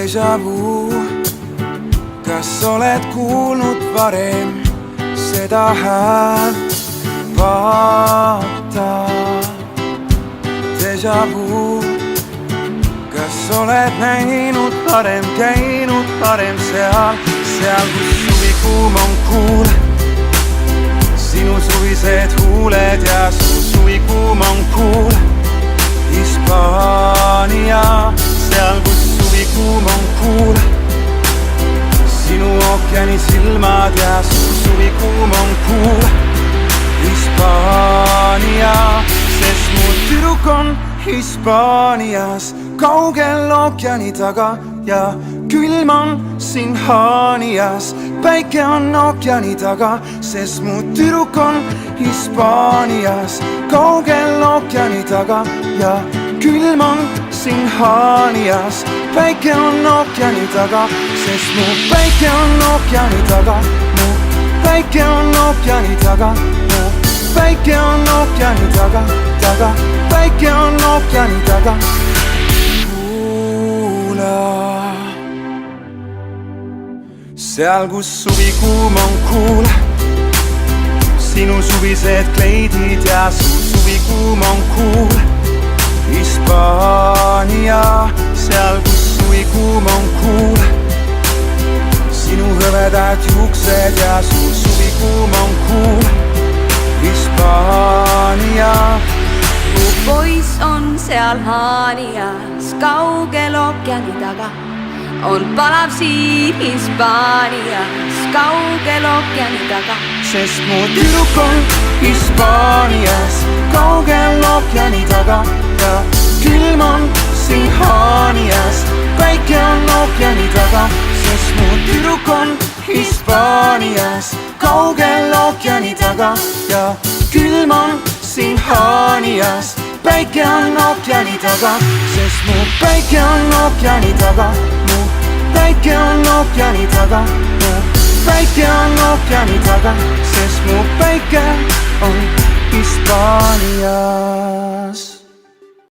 Déjà vu, kas oled kuulnud varem seda häält? Vaata, déjà vu, kas oled näinud varem, käinud varem seal, kus suvikuum on kuul, sinu suvised huuled ja su suvikuum on kuul. Hispaania, seal kus suvikuum on kuul, sinu ookeani silmad ja su suvikuum on kuul. Hispaania, sest mu tüdruk on Hispaanias, kaugel ookeani taga ja külm on siin Haanias. Päike on ookeani taga, sest mu tüdruk on Hispaanias, kaugel ookeani taga ja külm on siin Haanias. Päike on ookeani taga, sest mu päike on ookeani taga, mu päike on ookeani taga, mu päike on ookeani taga, päike on ookeani taga. Kuula, seal kus suvikuum on kuul, sinu suvised kleidid ja su suvikuum on kuul. Hispaania, seal kus suvikuum on kuul, sinu hõvedad juuksed ja su suvikuum on kuul. Hispaania, mu poiss on seal Haanias, kaugel ookeani taga, on palav siin Hispaanias, kaugel ookeani taga. sest mu tüdruk on Hispaanias, kaugel ookeani taga ja külm on siin Haanias. Päike on ookeani taga, sest mu tüdruk on Hispaanias, kaugel ookeani taga ja külm on siin Haanias. Päike on ookeani taga, sest mu päike on ookeani taga, mu päike on ookeani taga, mu päike on ookeani taga, sest mu päike on Hispaanias.